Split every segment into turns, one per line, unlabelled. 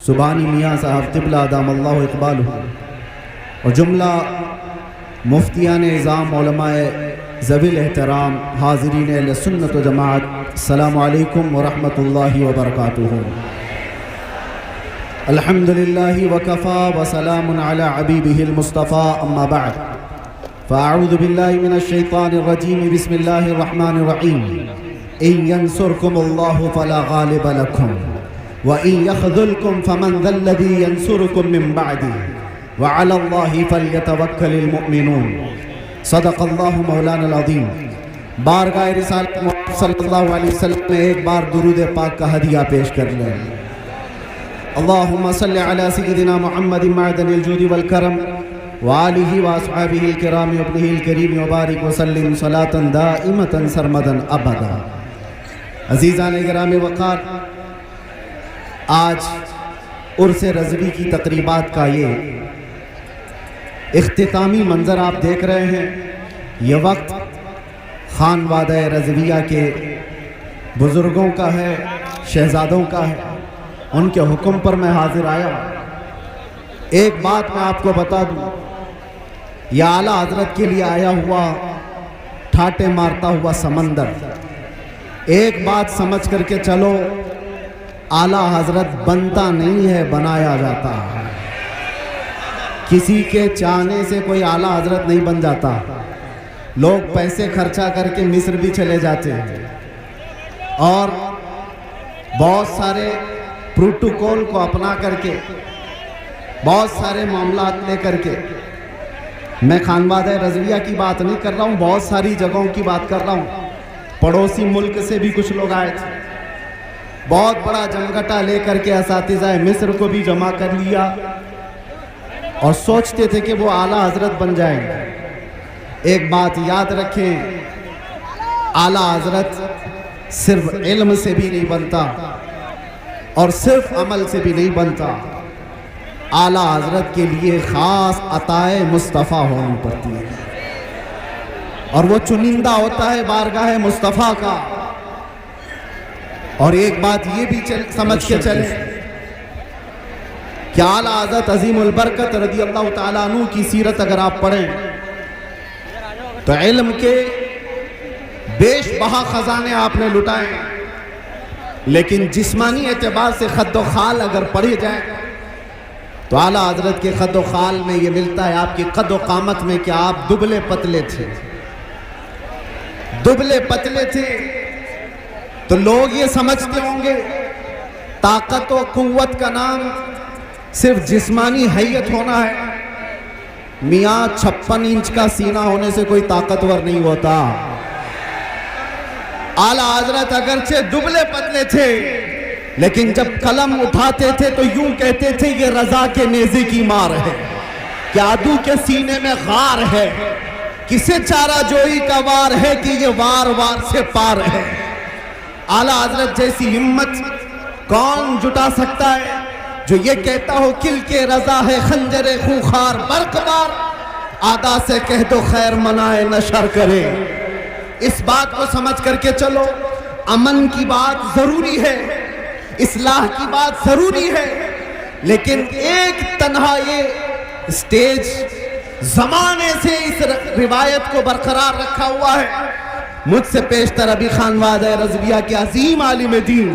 سبحانی میاں صاحب قبلہ دام اللہ اقبالہ اور جملہ مفتیان نظام علماء ذوی الاحترام حاضرین اہل سنت و جماعت، السلام علیکم ورحمۃ اللہ وبرکاتہ۔ الحمدللہ وکفا وسلام علی حبیبہ المصطفیٰ، اما بعد فاعوذ باللہ من الشیطان الرجیم، بسم اللہ الرحمن الرحیم۔ ان ینصرکم اللہ فلا غالب لکم وان یخذلکم فمن ذا الذی ینصرکم من بعدہ وعلی اللہ فلیتوکل المؤمنون۔ صدق اللہ مولانا العظیم۔ بارگاہ رسالت محمد صلی اللہ علیہ وسلم میں ایک بار درود پاک کا ہدیہ پیش کر لیں۔ اللہم صلی علی سیدنا محمد معدن الجود والکرم وآلہ واصحابہ الکرام وابنہ الکریم وبارک وسلم صلاة دائمة سرمدا ابدا۔ عزیزان گرامی وقار، آج عرس رضوی کی تقریبات کا یہ اختتامی منظر آپ دیکھ رہے ہیں، یہ وقت خانوادہ رضویہ کے بزرگوں کا ہے، شہزادوں کا ہے، ان کے حکم پر میں حاضر آیا۔ ایک بات میں آپ کو بتا دوں، یہ اعلیٰ حضرت کے لیے آیا ہوا ٹھاٹے مارتا ہوا سمندر، ایک بات سمجھ کر کے چلو، اعلیٰ حضرت بنتا نہیں ہے، بنایا جاتا ہے۔ کسی کے چاہنے سے کوئی اعلیٰ حضرت نہیں بن جاتا۔ لوگ پیسے خرچہ کر کے مصر بھی چلے جاتے ہیں اور بہت سارے پروٹوکول کو اپنا کر کے، بہت سارے معاملات لے کر کے، میں خانوادہ رضویہ کی بات نہیں کر رہا ہوں، بہت ساری جگہوں کی بات کر رہا ہوں۔ پڑوسی ملک سے بھی کچھ لوگ آئے تھے، بہت بڑا جمگٹا لے کر کے اساتذہ مصر کو بھی جمع کر لیا اور سوچتے تھے کہ وہ اعلیٰ حضرت بن جائیں گے۔ ایک بات یاد رکھیں، اعلیٰ حضرت صرف علم سے بھی نہیں بنتا اور صرف عمل سے بھی نہیں بنتا، اعلیٰ حضرت کے لیے خاص عطائے مصطفیٰ ہونی پڑتی ہے اور وہ چنندہ ہوتا ہے بارگاہ مصطفیٰ کا۔ اور ایک بات یہ بھی سمجھ کے چلے کہ اعلیٰ حضرت عظیم البرکت رضی اللہ تعالیٰ عنہ کی سیرت اگر آپ پڑھیں تو علم کے بیش بہا خزانے آپ نے لٹائے، لیکن جسمانی اعتبار سے خد و خال اگر پڑھی جائے تو اعلیٰ حضرت کے خد و خال میں یہ ملتا ہے آپ کی قد و قامت میں کہ آپ دبلے پتلے تھے، دبلے پتلے تھے۔ تو لوگ یہ سمجھتے ہوں گے طاقت و قوت کا نام صرف جسمانی حیت ہونا ہے، میاں 56 انچ کا سینہ ہونے سے کوئی طاقتور نہیں ہوتا۔ اعلیٰ حضرت اگرچہ دبلے پتلے تھے لیکن جب قلم اٹھاتے تھے تو یوں کہتے تھے یہ رضا کے نیزے کی مار ہے، کہ عدو کے سینے میں غار ہے، کسے چارہ جوئی کا وار ہے کہ یہ وار وار سے پار ہے۔ اعلیٰ حضرت جیسی ہمت کون جٹا سکتا ہے جو یہ کہتا ہو کل کے رضا ہے خنجر خوخار برق بار، آدھا سے کہہ دو خیر منائے نہ شر کرے۔ اس بات کو سمجھ کر کے چلو، امن کی بات ضروری ہے، اصلاح کی بات ضروری ہے، لیکن ایک تنہا یہ سٹیج زمانے سے اس روایت کو برقرار رکھا ہوا ہے۔ مجھ سے پیشتر ابھی خانوادہ رضویہ کے عظیم عالم دین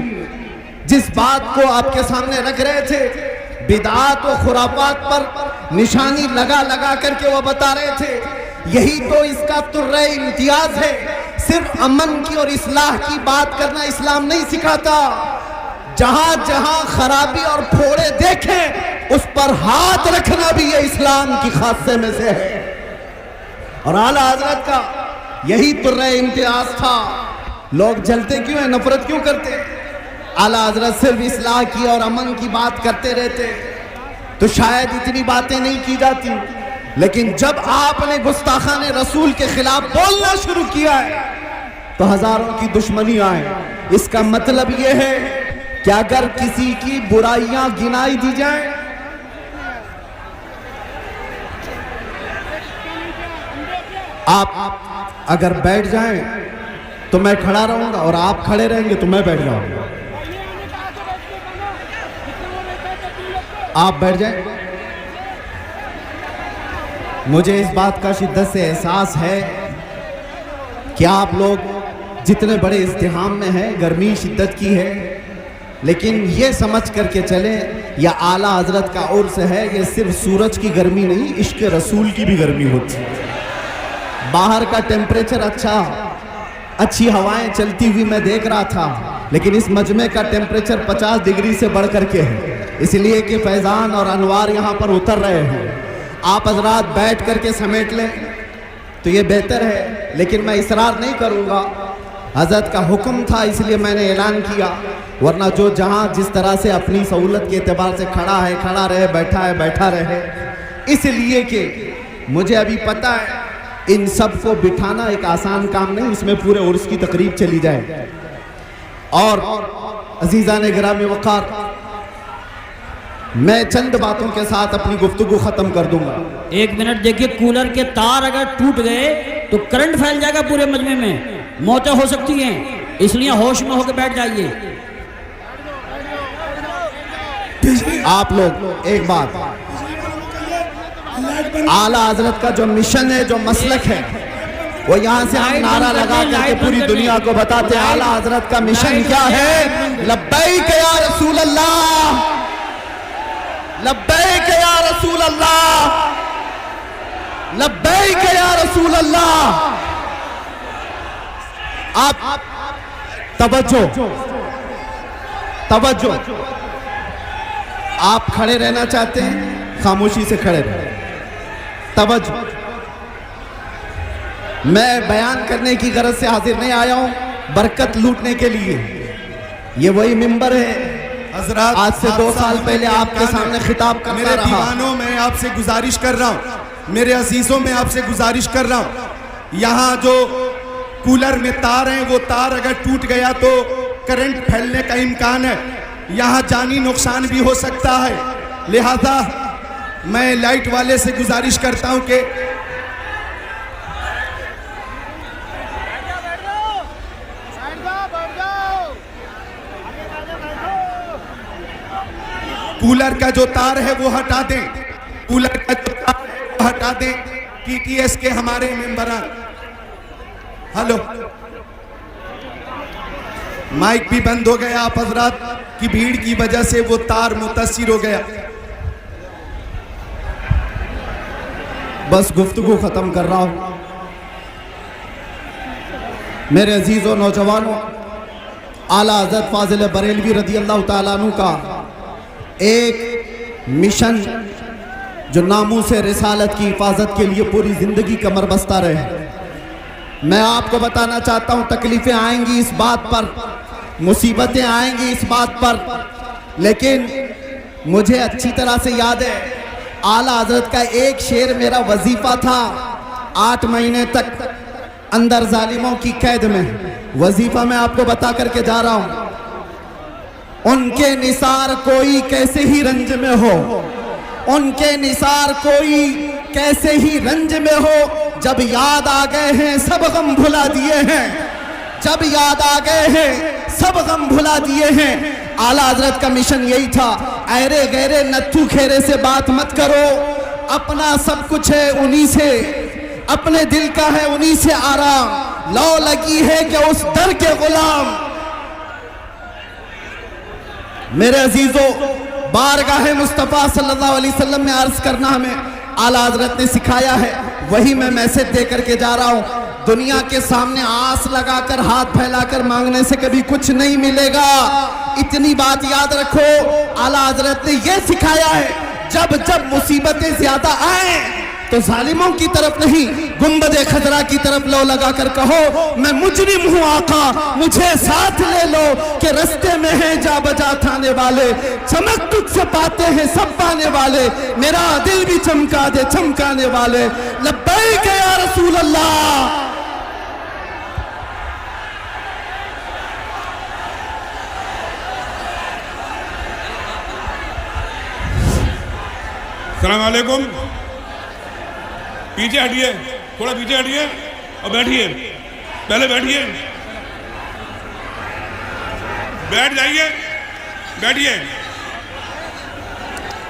جس بات کو آپ کے سامنے رکھ رہے تھے، بدعات و خرافات پر نشانی لگا لگا کر کے وہ بتا رہے تھے، یہی تو اس کا طرح امتیاز ہے۔ صرف امن کی اور اصلاح کی بات کرنا اسلام نہیں سکھاتا، جہاں جہاں خرابی اور پھوڑے دیکھیں اس پر ہاتھ رکھنا بھی یہ اسلام کی خاصے میں سے ہے۔ اور اعلیٰ حضرت کا یہی طرح امتیاز تھا۔ لوگ جلتے کیوں ہیں، نفرت کیوں کرتے ہیں؟ اعلیٰ حضرت صرف اصلاح کی اور امن کی بات کرتے رہتے تو شاید اتنی باتیں نہیں کی جاتی، لیکن جب آپ نے گستاخان رسول کے خلاف بولنا شروع کیا ہے تو ہزاروں کی دشمنی آئے۔ اس کا مطلب یہ ہے کہ اگر کسی کی برائیاں گنائی دی جائیں آپ اگر بیٹھ جائیں تو میں کھڑا رہوں گا اور آپ کھڑے رہیں گے تو میں بیٹھ جاؤں گا۔ آپ بیٹھ جائیں. مجھے اس بات کا شدت سے احساس ہے کہ آپ لوگ جتنے بڑے ازدحام میں ہیں گرمی شدت کی ہے، لیکن یہ سمجھ کر کے چلیں یہ اعلیٰ حضرت کا عرس ہے. یہ صرف سورج کی گرمی نہیں، عشق رسول کی بھی گرمی ہوتی ہے. باہر کا ٹیمپریچر اچھی ہوائیں چلتی ہوئی میں دیکھ رہا تھا، لیکن اس مجمع کا ٹیمپریچر 50 ڈگری سے بڑھ کر کے ہے، اس لیے کہ فیضان اور انوار یہاں پر اتر رہے ہیں. آپ حضرات بیٹھ کر کے سمیٹ لیں تو یہ بہتر ہے، لیکن میں اصرار نہیں کروں گا. حضرت کا حکم تھا اس لیے میں نے اعلان کیا، ورنہ جو جہاں جس طرح سے اپنی سہولت کے اعتبار سے کھڑا ہے کھڑا رہے، بیٹھا ہے بیٹھا رہے. اس لیے کہ مجھے ابھی پتہ ہے ان سب کو بٹھانا ایک آسان کام نہیں، اس میں پورے عرس کی تقریب چلی جائے. اور عزیزان گرامی وقار، میں چند باتوں کے ساتھ اپنی گفتگو ختم کر دوں گا.
ایک منٹ دیکھیے، کولر کے تار اگر ٹوٹ گئے تو کرنٹ پھیل جائے گا پورے مجمع میں، موتیں ہو سکتی ہیں، اس لیے ہوش میں ہو کے بیٹھ جائیے.
آپ لوگ ایک بات، اعلیٰ حضرت کا جو مشن ہے، جو مسلک ہے، وہ یہاں سے ہم نعرہ لگا کر کے پوری دنیا کو بتاتے ہیں اعلیٰ حضرت کا مشن کیا ہے. لبیک یا رسول اللہ، لبیک یا رسول اللہ، لبیک یا رسول اللہ. آپ توجہ توجہ، آپ کھڑے رہنا چاہتے ہیں خاموشی سے کھڑے رہیں. توجہ، میں بیان کرنے کی غرض سے حاضر نہیں آیا ہوں، برکت لوٹنے کے لیے. یہ وہی منبر ہے
حضرات،
آج سے 2 سال پہلے آپ کے سامنے خطاب کرتا
میرے
رہا.
دیوانوں میں آپ سے گزارش کر رہا ہوں، میرے عزیزوں میں آپ سے گزارش کر رہا ہوں، یہاں جو کولر میں تار ہیں وہ تار اگر ٹوٹ گیا تو کرنٹ پھیلنے کا امکان ہے، یہاں جانی نقصان بھی ہو سکتا ہے. لہذا میں لائٹ والے سے گزارش کرتا ہوں کہ کولر کا جو تار ہے وہ ہٹا دیں، کولر کا جو تار ہے وہ ہٹا دیں. ٹی ٹی ایس کے ہمارے ممبران، ہلو، مائک بھی بند ہو گیا، آپ حضرات کی بھیڑ کی وجہ سے وہ تار متاثر ہو گیا.
بس گفتگو ختم کر رہا ہوں. میرے عزیزوں، نوجوانوں، اعلیٰ حضرت فاضل بریلوی رضی اللہ تعالیٰ عنہ کا ایک مشن جو ناموس رسالت کی حفاظت کے لیے پوری زندگی کمر بستہ رہے. میں آپ کو بتانا چاہتا ہوں تکلیفیں آئیں گی اس بات پر، مصیبتیں آئیں گی اس بات پر، لیکن مجھے اچھی طرح سے یاد ہے اعلیٰ حضرت کا ایک شعر میرا وظیفہ تھا 8 مہینے تک اندر ظالموں کی قید میں. وظیفہ میں آپ کو بتا کر کے جا رہا ہوں. ان کے نثار کوئی کیسے ہی رنج میں ہو، ان کے نثار کوئی کیسے ہی رنج میں ہو، جب یاد آ گئے ہیں سب غم بھلا دیے ہیں، جب یاد آ گئے ہیں سب غم بھلا دیے ہیں. اعلیٰ حضرت کا مشن یہی تھا، ایرے گہرے نتھو کھیرے سے بات مت کرو، اپنا سب کچھ ہے انہی سے، اپنے دل کا ہے انہی سے آرام، لو لگی ہے کہ اس در کے غلام. میرے عزیزوں، بارگاہ مصطفیٰ صلی اللہ علیہ وسلم میں عرض کرنا ہمیں اعلیٰ حضرت نے سکھایا ہے، وہی میں میسج دے کر کے جا رہا ہوں. دنیا کے سامنے آس لگا کر ہاتھ پھیلا کر مانگنے سے کبھی کچھ نہیں ملے گا. اتنی بات یاد رکھو، اعلیٰ حضرت نے یہ سکھایا ہے جب جب مصیبتیں زیادہ آئیں تو ظالموں کی طرف نہیں، گنبد خضرا کی طرف لو لگا کر کہو میں مجرم ہوں آقا، مجھے ساتھ لے لو کہ رستے میں ہیں جا بجا تھانے والے، چمک تجھ سے پاتے ہیں سب پانے والے، میرا دل بھی چمکا دے چمکانے والے. لبیک یا رسول اللہ.
السلام علیکم. پیچھے ہٹیے، تھوڑا پیچھے ہٹیے اور بیٹھیے، پہلے بیٹھیے، بیٹھ جائیے، بیٹھیے.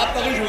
آپ پکڑ چھوڑ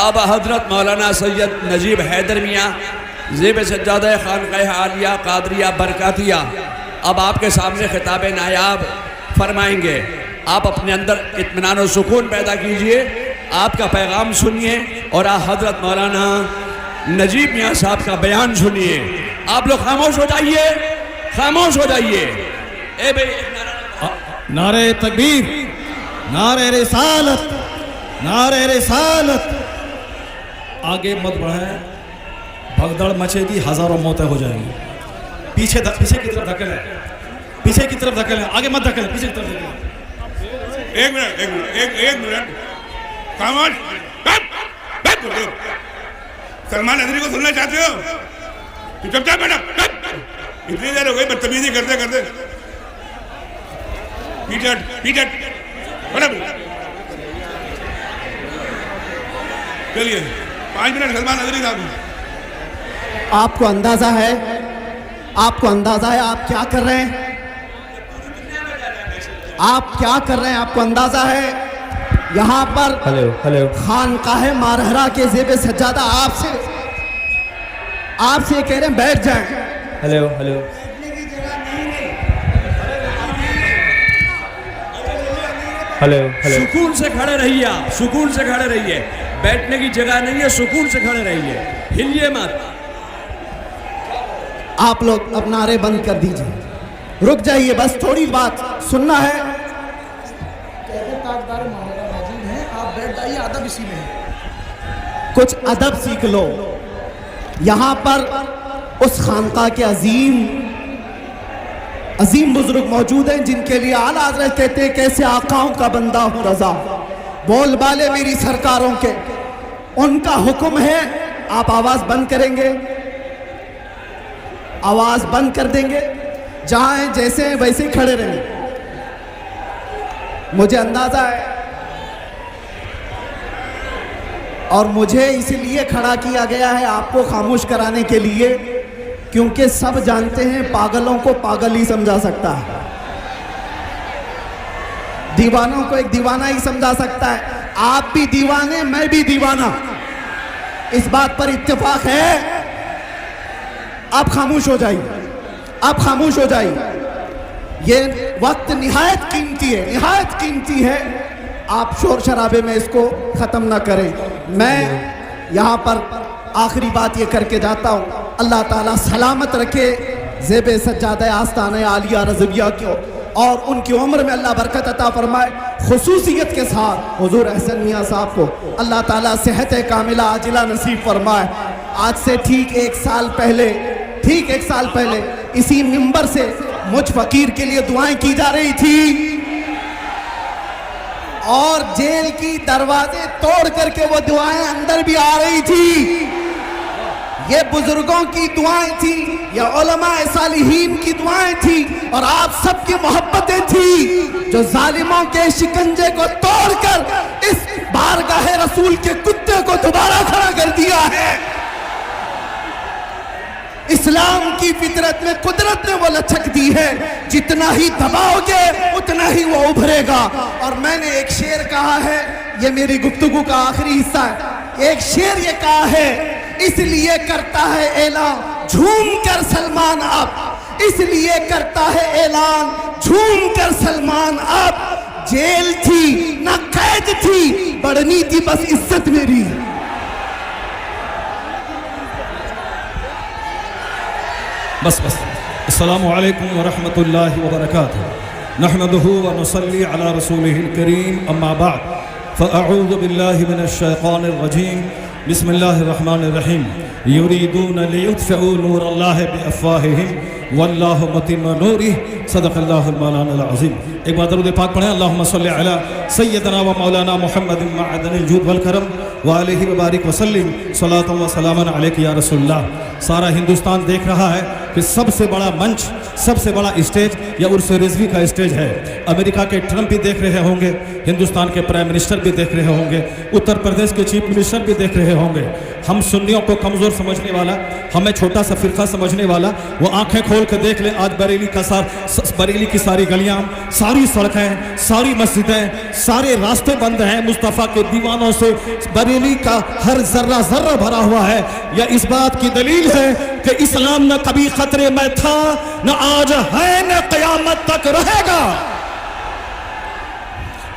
اب حضرت مولانا سید نجیب حیدر میاں زیب سجادہ خانقاہ عالیہ قادریہ برکاتیہ اب آپ کے سامنے خطاب نایاب فرمائیں گے. آپ اپنے اندر اطمینان و سکون پیدا کیجئے, آپ کا پیغام سنیے اور حضرت مولانا نجیب میاں صاحب کا بیان سنیے. آپ لوگ خاموش ہو جائیے, خاموش ہو جائیے. اے بھئی
نعرہ تکبیر, نعرہ رسالت, نعرہ رسالت. آگے مت بڑھائیں, بھگدڑ مچے گی, ہزاروں موتیں ہو جائیں گی. پیچھے کی طرف دھکیلیں, پیچھے کی طرف دھکیلیں, آگے مت دھکیلیں, پیچھے کی طرف دھکیلیں.
ایک منٹ خاموش. سلمان حضری کو سننا چاہتے ہو تو چپ چاپ بیٹھا. اتنی دیر ہو گئی بدتمیزی کرتے کرتے. پیچھے چلیے 5 منٹ سلمان حضری صاحب.
آپ کو اندازہ ہے, آپ کو اندازہ ہے آپ کیا کر رہے ہیں, آپ کیا کر رہے ہیں, آپ کو اندازہ ہے. یہاں پر خانقاہ مارہرہ کے زیب سجادہ آپ سے کہہ رہے ہیں بیٹھ جائیں.
سکون سے کھڑے رہیے, آپ سکون سے کھڑے رہیے. بیٹھنے کی جگہ نہیں ہے, سکون سے کھڑے رہیے, ہلیے مت.
آپ لوگ اب نعرے بند کر دیجئے, رک جائیے, بس تھوڑی بات سننا ہے. کچھ ادب سیکھ لو. یہاں پر اس خانقاہ کے عظیم بزرگ موجود ہیں جن کے لیے اعلیٰ حضرت کہتے ہیں کیسے آقاؤں کا بندہ ہوں رضا, بول بالے میری سرکاروں کے. ان کا حکم ہے آپ آواز بند کریں گے, آواز بند کر دیں گے, جہاں ہیں جیسے ہیں ویسے ہی کھڑے رہیں گے. مجھے اندازہ ہے اور مجھے اس لیے کھڑا کیا گیا ہے آپ کو خاموش کرانے کے لیے, کیونکہ سب جانتے ہیں پاگلوں کو پاگل ہی سمجھا سکتا ہے, دیوانوں کو ایک دیوانہ ہی سمجھا سکتا ہے. آپ بھی دیوانے, میں بھی دیوانہ, اس بات پر اتفاق ہے. آپ خاموش ہو جائیے, آپ خاموش ہو جائیے. یہ وقت نہایت قیمتی ہے, نہایت قیمتی ہے. آپ شور شرابے میں اس کو ختم نہ کریں. میں یہاں پر آخری بات یہ کر کے جاتا ہوں, اللہ تعالیٰ سلامت رکھے زیب سجادہ آستانہ عالیہ رضویہ کو, اور ان کی عمر میں اللہ برکت عطا فرمائے. خصوصیت کے ساتھ حضور احسن میاں صاحب کو اللہ تعالیٰ صحت کاملہ عاجلہ نصیب فرمائے. آج سے ٹھیک ایک سال پہلے اسی منبر سے مجھ فقیر کے لیے دعائیں کی جا رہی تھی, اور جیل کی دروازے توڑ کر کے وہ دعائیں اندر بھی آ رہی تھی. یہ بزرگوں کی دعائیں تھیں, یہ علماء صالحین کی دعائیں تھیں, اور آپ سب کی محبتیں تھیں جو ظالموں کے شکنجے کو توڑ کر اس بارگاہ رسول کے کتے کو دوبارہ کھڑا کر دیا ہے. اسلام کی فطرت میں قدرت نے وہ لچک دی ہے, جتنا ہی دباؤ گے اتنا ہی وہ ابھرے گا. اور میں نے ایک شعر کہا ہے, یہ میری گفتگو کا آخری حصہ ہے. ایک شعر یہ کہا ہے, اس لیے کرتا ہے اعلان جھوم کر سلمان اب, اس لیے کرتا ہے اعلان جھوم کر سلمان اب. جیل تھی نہ قید تھی, بڑھنی تھی بس عزت میری.
بس السلام علیکم ورحمۃ اللہ وبرکاتہ. نحمده ونصلي على رسوله الكريم, اما بعد فاعوذ باللہ من الشیطان الرجیم. بسم اللہ الرحمن الرحیم. یریدون لیطفئوا نور اللہ بافواہہم واللہ متم نورہ, صدق اللہ المولانا العظیم. ایک بار درود پاک پڑھیں. اللہم صلی علی سیدنا و مولانا محمد معدن الجود والکرم وآلہ وبارک وسلم صلاۃ و سلاما علیک یا رسول اللہ. سارا ہندوستان دیکھ رہا ہے کہ سب سے بڑا منچ، سب سے بڑا اسٹیج یا عرس رضوی کا اسٹیج ہے۔ امریکہ کے ٹرمپ بھی دیکھ رہے ہوں گے، ہندوستان کے پرائم منسٹر بھی دیکھ رہے ہوں گے، اتر پردیش کے چیف منسٹر بھی دیکھ رہے ہوں گے۔ ہم سنیوں کو کمزور سمجھنے والا، ہمیں چھوٹا سا فرقہ سمجھنے والا، وہ آنکھیں کھول کے دیکھ لیں آج بریلی کی ساری گلیاں، ساری سڑکیں، ساری مسجدیں، سارے راستے بند ہیں مصطفیٰ کے دیوانوں سے۔ بریلی کا ہر ذرہ ذرہ بھرا ہوا ہے۔ یہ اس بات کی دلیل ہے کہ اسلام نہ کبھی خطرے میں تھا، نہ آج ہے، نہ قیامت تک رہے گا۔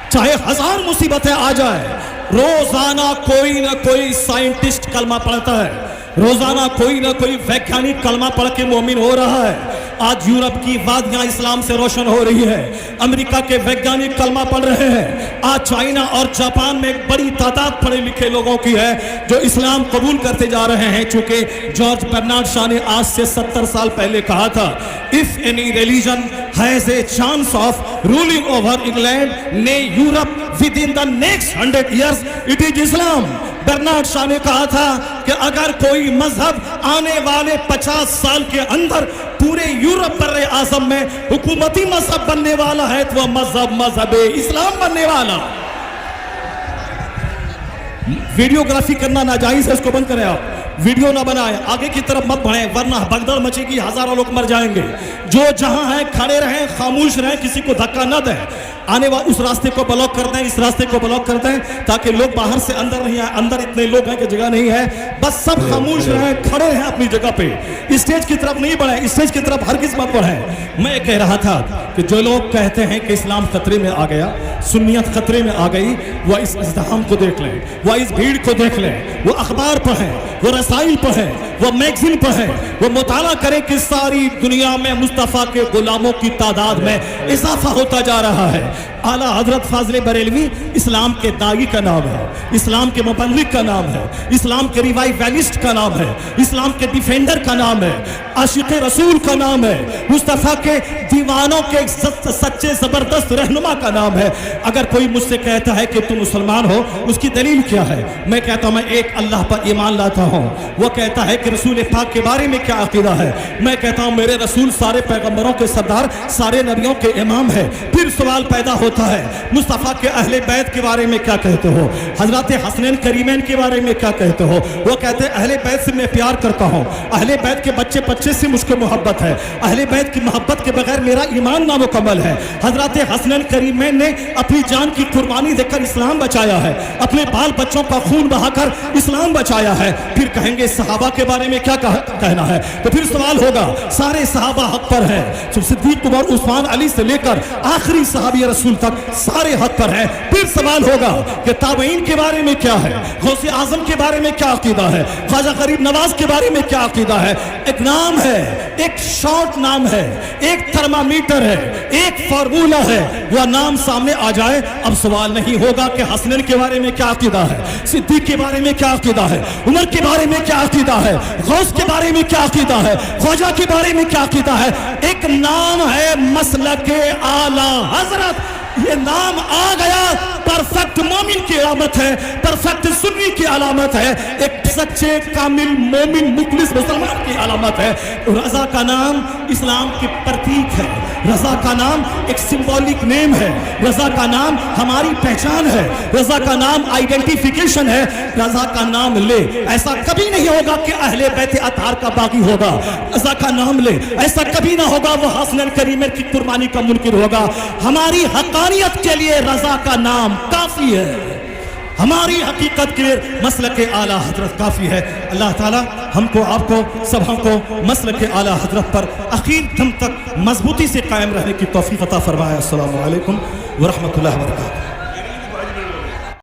چاہے ہزار مصیبتیں آ جائے، روزانہ کوئی نہ کوئی سائنٹسٹ کلمہ پڑھتا ہے، روزانہ کوئی نہ کوئی ویگیانک کلمہ پڑھ کے مومن ہو رہا ہے۔ آج یورپ کی وادیاں اسلام سے روشن ہو رہی ہے، امریکہ کے ویگیانک کلمہ پڑھ رہے ہیں۔ آج چائنا اور جاپان میں ایک بڑی تعداد پڑھے لکھے لوگوں کی ہے جو اسلام قبول کرتے جا رہے ہیں، چونکہ جارج برنارڈ شاہ نے آج سے 70 سال پہلے کہا تھا if any religion has a chance of ruling over England نے یورپ within the next 100 years it is Islam۔ Bernard Shaw نے کہا تھا کہ اگر کوئی مذہب آنے والے 50 سال کے اندر پورے یورپ بر اعظم میں حکومتی مذہب بننے والا ہے تو وہ مذہب اسلام بننے والا۔ ویڈیوگرافی کرنا ناجائز ہے، اس کو بند کریں، آپ ویڈیو نہ بنائیں، آگے کی طرف مت بڑھیں ورنہ بھگدڑ مچے گی، ہزاروں لوگ مر جائیں گے۔ جو جہاں ہیں کھڑے رہیں، خاموش رہیں، کسی کو دھکا نہ دیں۔ آنے والے اس راستے کو بلاک کر دیں، اس راستے کو بلاک کر دیں تاکہ لوگ باہر سے اندر نہیں آئیں۔ اندر اتنے لوگ ہیں کہ جگہ نہیں ہے، بس سب خاموش رہیں، کھڑے رہیں اپنی جگہ پہ، اسٹیج کی طرف نہیں بڑھیں، اسٹیج کی طرف ہرگز مت بڑھیں۔ میں کہہ رہا تھا کہ جو لوگ کہتے ہیں کہ اسلام خطرے میں آ گیا، سنیت خطرے میں آ گئی، وہ اس ازدحام کو دیکھ لیں، وہ اس بھیڑ کو دیکھ لیں، وہ اخبار پڑھیں، وہ رسائل پڑھیں، وہ میگزین پڑھیں، وہ مطالعہ کریں کہ ساری دنیا میں مصطفیٰ کے غلاموں کی تعداد میں اضافہ ہوتا جا رہا ہے۔ اعلیٰ حضرت فاضل بریلوی اسلام کے داعی کا نام ہے، اسلام کے مبلغ کا نام ہے، اسلام کے ریوائیولیسٹ کا نام ہے، اسلام کے ڈیفینڈر کا نام ہے، عاشق رسول کا نام ہے، مصطفیٰ کے دیوانوں کے سچے زبردست رہنما کا نام ہے۔ اگر کوئی مجھ سے کہتا ہے کہ تم مسلمان ہو، اس کی دلیل کیا ہے؟ میں کہتا ہوں میں ایک اللہ پر ایمان لاتا ہوں۔ وہ کہتا ہے کہ رسول پاک کے بارے میں کیا عقیدہ ہے؟ میں کہتا ہوں میرے رسول سارے پیغمبروں کے سردار، سارے نبیوں کے امام ہے۔ پھر سوال پیدا ہوتا ہے مصطفیٰ کے اہل بیت کے بارے میں کیا کہتے ہو؟ حضرات حسنین کریمین کے بارے میں کیا کہتے ہو؟ وہ کہتے ہیں اہل بیت سے میں پیار کرتا ہوں، اہل بیت کے بچے سے مجھ کو محبت ہے، اہل بیت کی محبت کے بغیر میرا ایمان نامکمل ہے۔ حضرات حسنین کریمین نے اپنی جان کی قربانی دے کر اسلام بچایا ہے، اپنے بال بچوں کا خون بہا کر اسلام بچایا ہے۔ پھر کہیں گے صحابہ کے بارے میں کیا کہنا ہے؟ تو پھر سوال ہوگا سارے صحابہ حق پر ہیں، صدیق عمر عثمان علی سے لے کر آخری صحابی رسول تک سارے حق پر ہیں۔ پھر سوال ہوگا کہ تابعین کے بارے میں کیا ہے، غوث اعظم کے بارے میں کیا عقیدہ ہے، خواجہ غریب نواز کے بارے میں کیا عقیدہ ہے؟ ایک نام ہے، ایک شارٹ نام ہے، ایک تھرمامیٹر ہے، ایک فارمولا ہے، وہ نام سامنے آ جائے اب سوال نہیں ہوگا کہ حسنین کے بارے میں کیا عقیدہ ہے، صدیق کے بارے میں کیا عقیدہ ہے، عمر کے بارے میں کیا عقیدہ ہے، غوث کے بارے میں کیا عقیدہ ہے، خواجہ کے بارے میں کیا عقیدہ ہے۔ ایک نام ہے مسلک اعلی حضرت، یہ نام آ گیا، پرفیکٹ مومن کی علامت ہے، پرفیکٹ سنی کی علامت ہے، ایک سچے کامل مومن مخلص مسلمان کی علامت ہے۔ رضا کا نام اسلام کی پرتیک ہے، رضا کا نام ایک سمبولک نیم ہے، رضا کا نام ہماری پہچان ہے، رضا کا نام آئیڈینٹیفیکیشن ہے۔ رضا کا نام لے، ایسا کبھی نہیں ہوگا کہ اہل بیت اطہار کا باغی ہوگا۔ رضا کا نام لے، ایسا کبھی نہ ہوگا وہ حسنین کریمین کی قربانی کا منکر ہوگا۔ ہماری حقانیت کے لیے رضا کا نام کافی ہے، ہماری حقیقت کے لیے مسلک اعلیٰ حضرت کافی ہے۔ اللہ تعالی ہم کو، آپ کو، سب ہم کو مسلک اعلیٰ حضرت پر آخر دم تک مضبوطی سے قائم رہنے کی توفیق عطا فرمائے۔ السلام علیکم ورحمۃ اللہ وبرکاتہ۔